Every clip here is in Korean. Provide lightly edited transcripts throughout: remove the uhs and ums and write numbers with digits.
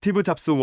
스티브 잡스 1,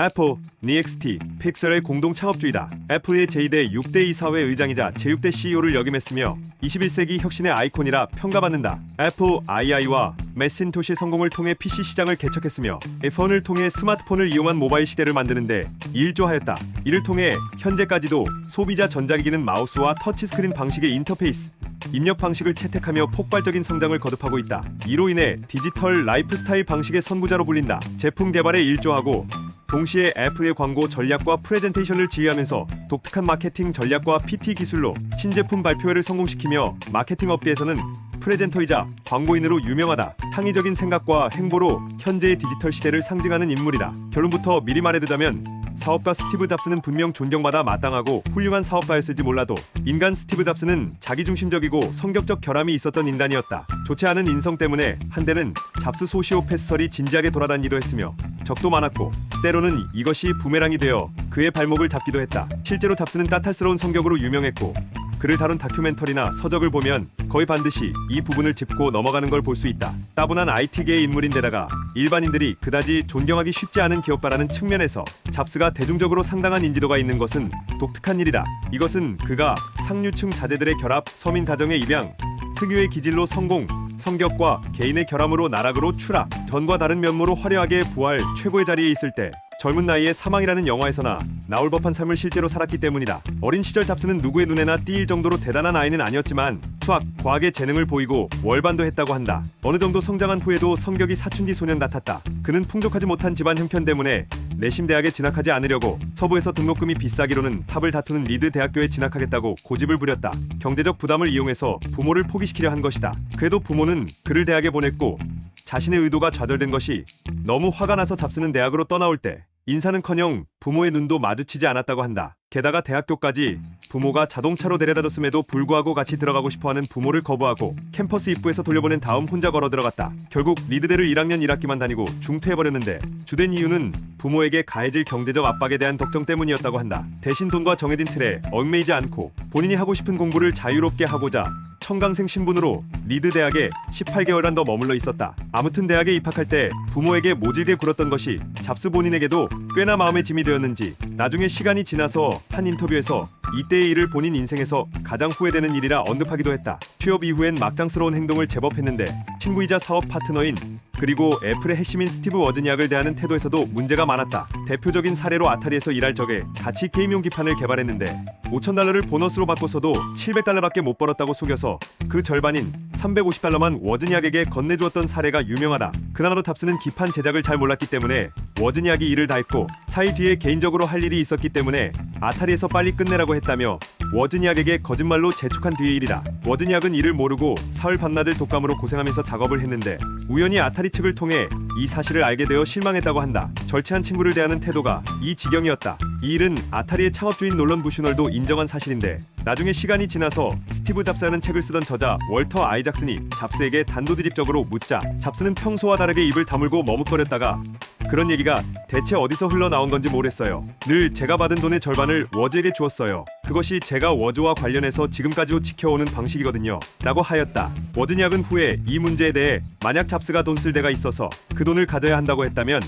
애플, NXT, 픽셀의 공동 창업주이다. 애플의 제2대 6대2 사회 의장이자 제6대 CEO를 역임했으며 21세기 혁신의 아이콘이라 평가받는다. 애플 II와 매신토시의 성공을 통해 PC 시장을 개척했으며 폰을 통해 스마트폰을 이용한 모바일 시대를 만드는데 일조하였다. 이를 통해 현재까지도 소비자 전자기기는 마우스와 터치스크린 방식의 인터페이스, 입력 방식을 채택하며 폭발적인 성장을 거듭하고 있다. 이로 인해 디지털 라이프스타일 방식의 선구자로 불린다. 제품 개발에 일조하고 동시에 애플의 광고 전략과 프레젠테이션을 지휘하면서 독특한 마케팅 전략과 PT 기술로 신제품 발표회를 성공시키며 마케팅 업계에서는 프레젠터이자 광고인으로 유명하다. 창의적인 생각과 행보로 현재의 디지털 시대를 상징하는 인물이다. 결론부터 미리 말해두자면 사업가 스티브 잡스는 분명 존경받아 마땅하고 훌륭한 사업가였을지 몰라도 인간 스티브 잡스는 자기중심적이고 성격적 결함이 있었던 인간이었다. 좋지 않은 인성 때문에 한때는 잡스 소시오패스설이 진지하게 돌아다니기도 했으며 적도 많았고 때로는 이것이 부메랑이 되어 그의 발목을 잡기도 했다. 실제로 잡스는 까탈스러운 성격으로 유명했고 그를 다룬 다큐멘터리나 서적을 보면 거의 반드시 이 부분을 짚고 넘어가는 걸 볼 수 있다. 따분한 IT계의 인물인데다가 일반인들이 그다지 존경하기 쉽지 않은 기업가라는 측면에서 잡스가 대중적으로 상당한 인지도가 있는 것은 독특한 일이다. 이것은 그가 상류층 자제들의 결합, 서민 가정의 입양, 특유의 기질로 성공, 성격과 개인의 결함으로 나락으로 추락, 전과 다른 면모로 화려하게 부활, 최고의 자리에 있을 때 젊은 나이에 사망이라는 영화에서나 나올 법한 삶을 실제로 살았기 때문이다. 어린 시절 잡스는 누구의 눈에나 띄일 정도로 대단한 아이는 아니었지만 수학, 과학의 재능을 보이고 월반도 했다고 한다. 어느 정도 성장한 후에도 성격이 사춘기 소년 같았다. 그는 풍족하지 못한 집안 형편 때문에 내심 대학에 진학하지 않으려고 서부에서 등록금이 비싸기로는 탑을 다투는 리드 대학교에 진학하겠다고 고집을 부렸다. 경제적 부담을 이용해서 부모를 포기시키려 한 것이다. 그래도 부모는 그를 대학에 보냈고 자신의 의도가 좌절된 것이 너무 화가 나서 잡스는 대학으로 떠나올 때 인사는커녕 부모의 눈도 마주치지 않았다고 한다. 게다가 대학교까지 부모가 자동차로 데려다줬음에도 불구하고 같이 들어가고 싶어하는 부모를 거부하고 캠퍼스 입구에서 돌려보낸 다음 혼자 걸어 들어갔다. 결국 리드대를 1학년 1학기만 다니고 중퇴해버렸는데 주된 이유는 부모에게 가해질 경제적 압박에 대한 걱정 때문이었다고 한다. 대신 돈과 정해진 틀에 얽매이지 않고 본인이 하고 싶은 공부를 자유롭게 하고자 청강생 신분으로 리드 대학에 18개월간 더 머물러 있었다. 아무튼 대학에 입학할 때 부모에게 모질게 굴었던 것이 잡스 본인에게도 꽤나 마음의 짐이 되었는지 나중에 시간이 지나서 한 인터뷰에서 이때의 일을 본인 인생에서 가장 후회되는 일이라 언급하기도 했다. 취업 이후엔 막장스러운 행동을 제법 했는데 친구이자 사업 파트너인 그리고 애플의 핵심인 스티브 워즈니악을 대하는 태도에서도 문제가 많았다. 대표적인 사례로 아타리에서 일할 적에 같이 게임용 기판을 개발했는데 $5,000를 보너스로 받고서도 $700밖에 못 벌었다고 속여서 그 절반인 $350만 워즈니악에게 건네주었던 사례가 유명하다. 그나마도 잡스는 기판 제작을 잘 몰랐기 때문에 워즈니악이 일을 다 했고 4일 뒤에 개인적으로 할 일이 있었기 때문에 아타리에서 빨리 끝내라고 했다며 워즈니악에게 거짓말로 재촉한 뒤의 일이다. 워즈니악은 이를 모르고 사흘 밤낮을 독감으로 고생하면서 작업을 했는데 우연히 아타리 측을 통해 이 사실을 알게 되어 실망했다고 한다. 절친한 친구를 대하는 태도가 이 지경이었다. 이 일은 아타리의 창업주인 놀런 부슈널도 인정한 사실인데 나중에 시간이 지나서 스티브 잡스라는 책을 쓰던 저자 월터 아이작슨이 잡스에게 단도직입적으로 묻자 잡스는 평소와 다르게 입을 다물고 머뭇거렸다가 그런 얘기가 대체 어디서 흘러나온 건지 모르겠어요. 늘 제가 받은 돈의 절반을 워즈에게 주었어요. 그것이 제가 워즈와 관련해서 지금까지도 지켜오는 방식이거든요. 라고 하였다. 워즈니악은 후에 이 문제에 대해 만약 잡스가 돈 쓸 데가 있어서 그 돈을 가져야 한다고 했다면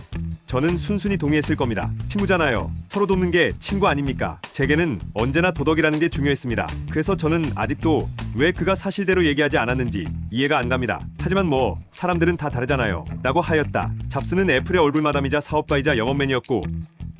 저는 순순히 동의했을 겁니다. 친구잖아요. 서로 돕는 게 친구 아닙니까? 제게는 언제나 도덕이라는 게 중요했습니다. 그래서 저는 아직도 왜 그가 사실대로 얘기하지 않았는지 이해가 안 갑니다. 하지만 뭐 사람들은 다 다르잖아요. 라고 하였다. 잡스는 애플의 얼굴마담이자 사업가이자 영업맨이었고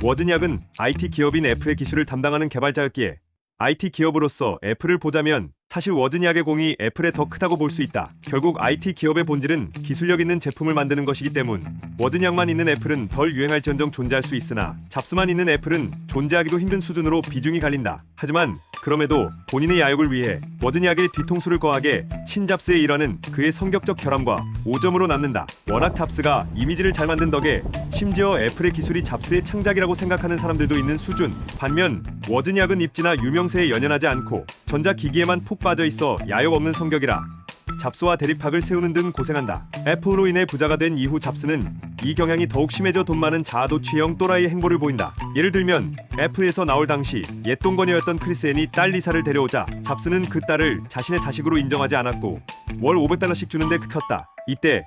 워즈니악은 IT 기업인 애플의 기술을 담당하는 개발자였기에 IT 기업으로서 애플을 보자면 사실 워즈니악의 공이 애플에 더 크다고 볼 수 있다. 결국 IT 기업의 본질은 기술력 있는 제품을 만드는 것이기 때문 워즈니악만 있는 애플은 덜 유행할지언정 존재할 수 있으나 잡스만 있는 애플은 존재하기도 힘든 수준으로 비중이 갈린다. 하지만 그럼에도 본인의 야욕을 위해 워즈니악의 뒤통수를 거하게 친잡스의 일화는 그의 성격적 결함과 오점으로 남는다. 워낙 잡스가 이미지를 잘 만든 덕에 심지어 애플의 기술이 잡스의 창작이라고 생각하는 사람들도 있는 수준. 반면 워즈니악은 입지나 유명세에 연연하지 않고 전자기기에만 푹 빠져있어 야욕 없는 성격이라 잡스와 대립학을 세우는 등 고생한다. 애플로 인해 부자가 된 이후 잡스는 이 경향이 더욱 심해져 돈 많은 자아도취형 또라이의 행보를 보인다. 예를 들면 애플에서 나올 당시 옛동거녀였던 크리스 앤이 딸 리사를 데려오자 잡스는 그 딸을 자신의 자식으로 인정하지 않았고 월 $500씩 주는데 극혔다. 이때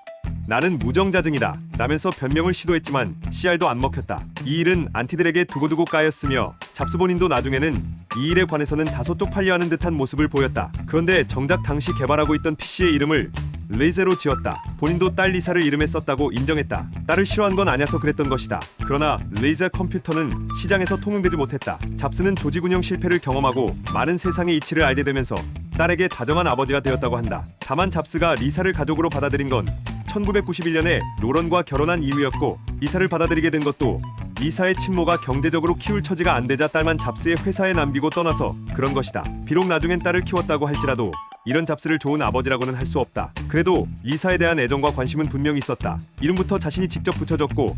나는 무정자증이다 라면서 변명을 시도했지만 CR도 안 먹혔다. 이 일은 안티들에게 두고두고 까였으며 잡스 본인도 나중에는 이 일에 관해서는 다소 쪽팔려하는 듯한 모습을 보였다. 그런데 정작 당시 개발하고 있던 PC의 이름을 리제로 지었다. 본인도 딸 리사를 이름에 썼다고 인정했다. 딸을 싫어한 건 아니어서 그랬던 것이다. 그러나 리제 컴퓨터는 시장에서 통용되지 못했다. 잡스는 조직 운영 실패를 경험하고 많은 세상의 이치를 알게 되면서 딸에게 다정한 아버지가 되었다고 한다. 다만 잡스가 리사를 가족으로 받아들인 건 1991년에 로런과 결혼한 이후였고, 리사를 받아들이게 된 것도 리사의 친모가 경제적으로 키울 처지가 안 되자 딸만 잡스의 회사에 남기고 떠나서 그런 것이다. 비록 나중엔 딸을 키웠다고 할지라도 이런 잡스를 좋은 아버지라고는 할 수 없다. 그래도 리사에 대한 애정과 관심은 분명히 있었다. 이름부터 자신이 직접 붙여줬고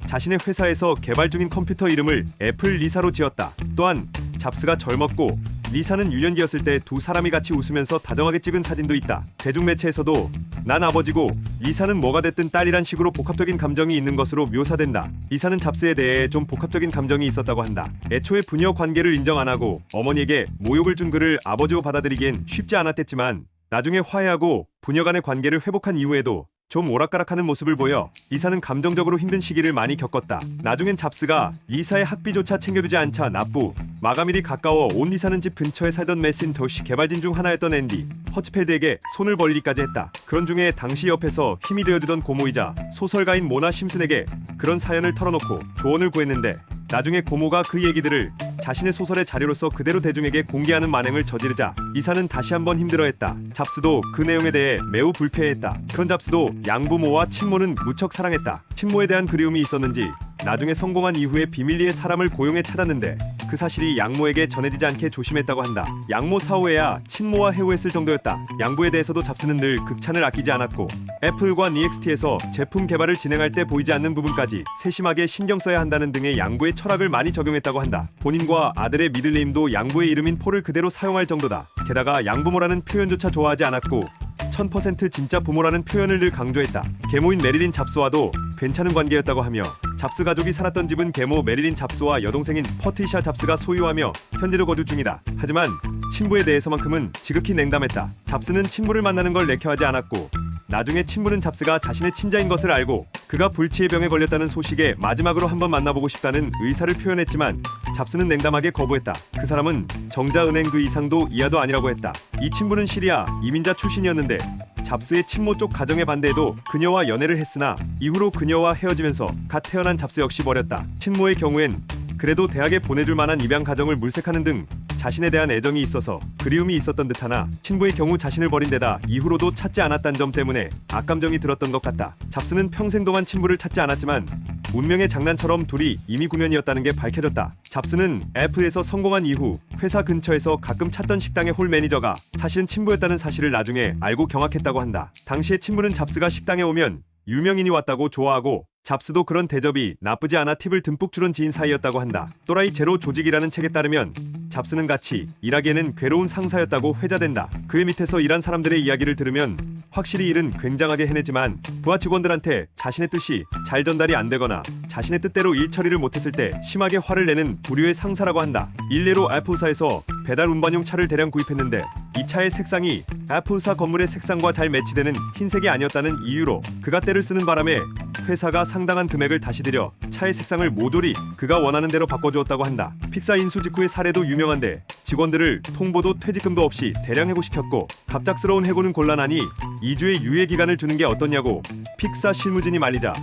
자신의 회사에서 개발 중인 컴퓨터 이름을 애플 리사로 지었다. 또한 잡스가 젊었고 리사는 유년기였을 때 두 사람이 같이 웃으면서 다정하게 찍은 사진도 있다. 대중매체에서도 난 아버지고 리사는 뭐가 됐든 딸이란 식으로 복합적인 감정이 있는 것으로 묘사된다. 리사는 잡스에 대해 좀 복합적인 감정이 있었다고 한다. 애초에 부녀 관계를 인정 안 하고 어머니에게 모욕을 준 그를 아버지로 받아들이기엔 쉽지 않았댔지만 나중에 화해하고 부녀 간의 관계를 회복한 이후에도 좀 오락가락하는 모습을 보여 리사는 감정적으로 힘든 시기를 많이 겪었다. 나중엔 잡스가 리사의 학비조차 챙겨주지 않자 납부, 마감일이 가까워 온 리사는 집 근처에 살던 매신토시 개발진 중 하나였던 앤디 허츠펠드에게 손을 벌리기까지 했다. 그런 중에 당시 옆에서 힘이 되어주던 고모이자 소설가인 모나 심슨에게 그런 사연을 털어놓고 조언을 구했는데 나중에 고모가 그 얘기들을 자신의 소설의 자료로서 그대로 대중에게 공개하는 만행을 저지르자 리사는 다시 한번 힘들어했다. 잡스도 그 내용에 대해 매우 불쾌해했다. 그런 잡스도 양부모와 친모는 무척 사랑했다. 친모에 대한 그리움이 있었는지 나중에 성공한 이후에 비밀리에 사람을 고용해 찾았는데 그 사실이 양모에게 전해지지 않게 조심했다고 한다. 양모 사후에야 친모와 해오했을 정도였다. 양부에 대해서도 잡스는 늘 극찬을 아끼지 않았고 애플과 NXT에서 제품 개발을 진행할 때 보이지 않는 부분까지 세심하게 신경 써야 한다는 등의 양부의 철학을 많이 적용했다고 한다. 본인과 아들의 미들네임도 양부의 이름인 폴을 그대로 사용할 정도다. 게다가 양부모라는 표현조차 좋아하지 않았고 1000% 진짜 부모라는 표현을 늘 강조했다. 계모인 메릴린 잡스와도 괜찮은 관계였다고 하며 잡스 가족이 살았던 집은 계모 메릴린 잡스와 여동생인 퍼티샤 잡스가 소유하며 현재도 거주 중이다. 하지만 친부에 대해서만큼은 지극히 냉담했다. 잡스는 친부를 만나는 걸 내켜하지 않았고 나중에 친부는 잡스가 자신의 친자인 것을 알고 그가 불치의 병에 걸렸다는 소식에 마지막으로 한번 만나보고 싶다는 의사를 표현했지만 잡스는 냉담하게 거부했다. 그 사람은 정자은행 그 이상도 이하도 아니라고 했다. 이 친부는 시리아 이민자 출신이었는데 잡스의 친모 쪽 가정의 반대에도 그녀와 연애를 했으나 이후로 그녀와 헤어지면서 갓 태어난 잡스 역시 버렸다. 친모의 경우엔 그래도 대학에 보내줄 만한 입양 가정을 물색하는 등 자신에 대한 애정이 있어서 그리움이 있었던 듯하나 친부의 경우 자신을 버린 데다 이후로도 찾지 않았다는 점 때문에 악감정이 들었던 것 같다. 잡스는 평생 동안 친부를 찾지 않았지만 운명의 장난처럼 둘이 이미 구면이었다는 게 밝혀졌다. 잡스는 애플에서 성공한 이후 회사 근처에서 가끔 찾던 식당의 홀 매니저가 사실은 친부였다는 사실을 나중에 알고 경악했다고 한다. 당시에 친부는 잡스가 식당에 오면 유명인이 왔다고 좋아하고 잡스도 그런 대접이 나쁘지 않아 팁을 듬뿍 주는 지인 사이였다고 한다. 또라이 제로 조직이라는 책에 따르면 잡스는 같이 일하기에는 괴로운 상사였다고 회자된다. 그의 밑에서 일한 사람들의 이야기를 들으면 확실히 일은 굉장하게 해내지만 부하 직원들한테 자신의 뜻이 잘 전달이 안 되거나 자신의 뜻대로 일 처리를 못했을 때 심하게 화를 내는 부류의 상사라고 한다. 일례로 애플사에서 배달 운반용 차를 대량 구입했는데 이 차의 색상이 애플사 건물의 색상과 잘 매치되는 흰색이 아니었다는 이유로 그가 때를 쓰는 바람에 회사가 상당한 금액을 다시 들여 차의 색상을 모조리 그가 원하는 대로 바꿔주었다고 한다. 픽사 인수 직후의 사례도 유명한데 직원들을 통보도 퇴직금도 없이 대량 해고시켰고 갑작스러운 해고는 곤란하니 2주의 유예 기간을 주는 게 어떠냐고 픽사 실무진이 말리자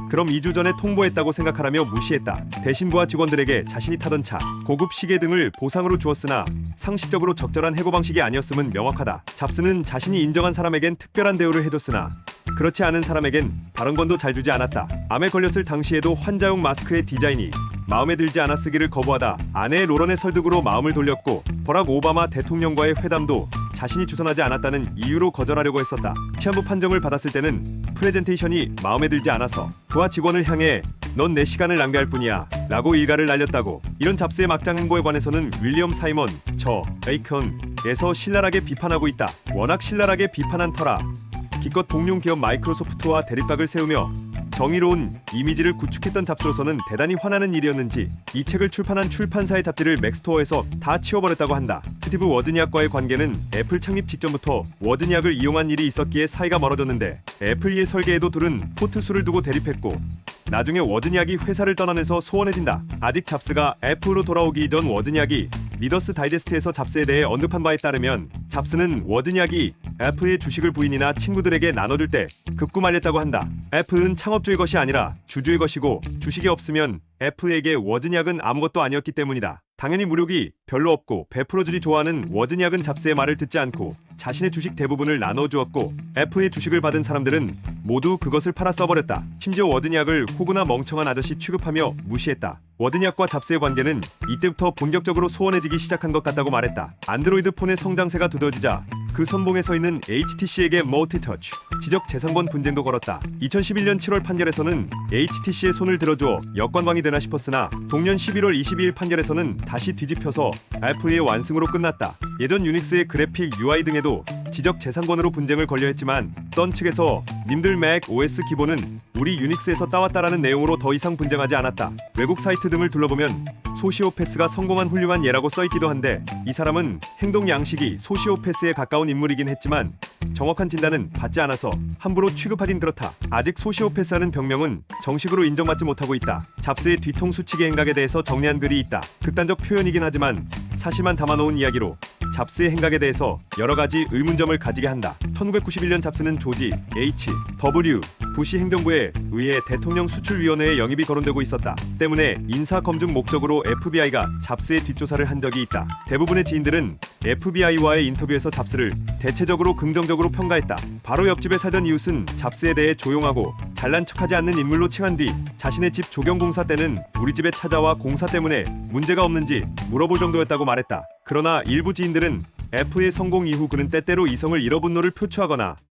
그럼 2주 전에 통보했다고 생각하라며 무시했다. 대신 부하 직원들에게 자신이 타던 차, 고급 시계 등을 보상으로 주었으나 상식적으로 적절한 해고 방식이 아니었음은 명확하다. 잡스는 자신이 인정한 사람에겐 특별한 대우를 해줬으나 그렇지 않은 사람에겐 발언권도 잘 주지 않았다. 암에 걸렸을 당시에도 환자용 마스크의 디자인이 마음에 들지 않아 쓰기를 거부하다 아내 로런의 설득으로 마음을 돌렸고 버락 오바마 대통령과의 회담도 자신이 주선하지 않았다는 이유로 거절하려고 했었다. 시한부 판정을 받았을 때는 프레젠테이션이 마음에 들지 않아서 부하 직원을 향해 넌 내 시간을 낭비할 뿐이야 라고 일가를 날렸다고. 이런 잡스의 막장 행보에 관해서는 윌리엄 사이먼 저 에이컨에서 신랄하게 비판하고 있다. 워낙 신랄하게 비판한 터라 기껏 동룡 기업 마이크로소프트와 대립각을 세우며 정의로운 이미지를 구축했던 잡스로서는 대단히 화나는 일이었는지 이 책을 출판한 출판사의 잡지를 맥스토어에서 다 치워버렸다고 한다. 스티브 워즈니악과의 관계는 애플 창립 직전부터 워즈니악을 이용한 일이 있었기에 사이가 멀어졌는데 애플 의 설계에도 둘은 포트수를 두고 대립했고 나중에 워즈니악이 회사를 떠나면서 소원해진다. 아직 잡스가 애플로 돌아오기 전 워즈니악이 리더스 다이제스트에서 잡스에 대해 언급한 바에 따르면 잡스는 워즈니악이 애플의 주식을 부인이나 친구들에게 나눠줄 때 극구 말렸다고 한다. 애플은 창업주의 것이 아니라 주주의 것이고 주식이 없으면 애플에게 워즈니악은 아무것도 아니었기 때문이다. 당연히 무력이 별로 없고 베풀어주기 좋아하는 워즈니악은 잡스의 말을 듣지 않고 자신의 주식 대부분을 나눠주었고 애플의 주식을 받은 사람들은 모두 그것을 팔아 써버렸다. 심지어 워즈니악을 호구나 멍청한 아저씨 취급하며 무시했다. 워즈니악과 잡스의 관계는 이때부터 본격적으로 소원해지기 시작한 것 같다고 말했다. 안드로이드 폰의 성장세가 두드러지자 그 선봉에 서 있는 HTC에게 멀티터치, 지적 재산권 분쟁도 걸었다. 2011년 7월 판결에서는 HTC의 손을 들어주어 역관광이 되나 싶었으나 동년 11월 22일 판결에서는 다시 뒤집혀서 애플의 완승으로 끝났다. 예전 유닉스의 그래픽 UI 등에도 지적 재산권으로 분쟁을 걸려 했지만 선 측에서 님들 맥 OS 기본은 우리 유닉스에서 따왔다라는 내용으로 더 이상 분쟁하지 않았다. 외국 사이트 등을 둘러보면 소시오패스가 성공한 훌륭한 예라고 써있기도 한데 이 사람은 행동 양식이 소시오패스에 가까운 인물이긴 했지만 정확한 진단은 받지 않아서 함부로 취급하긴 그렇다. 아직 소시오패스라는 병명은 정식으로 인정받지 못하고 있다. 잡스의 뒤통수치기 행각에 대해서 정리한 글이 있다. 극단적 표현이긴 하지만 사실만 담아놓은 이야기로 잡스의 행각에 대해서 여러 가지 의문점을 가지게 한다. 1991년 잡스는 조지 H.W. 부시 행정부에 의해 대통령 수출위원회에 영입이 거론되고 있었다. 때문에 인사검증 목적으로 FBI가 잡스의 뒷조사를 한 적이 있다. 대부분의 지인들은 FBI와의 인터뷰에서 잡스를 대체적으로 긍정적으로 평가했다. 바로 옆집에 살던 이웃은 잡스에 대해 조용하고 잘난 척하지 않는 인물로 칭한 뒤 자신의 집 조경공사 때는 우리 집에 찾아와 공사 때문에 문제가 없는지 물어볼 정도였다고 말했다. 그러나 일부 지인들은 애플의 성공 이후 그는 때때로 이성을 잃어 분노를 표출하거나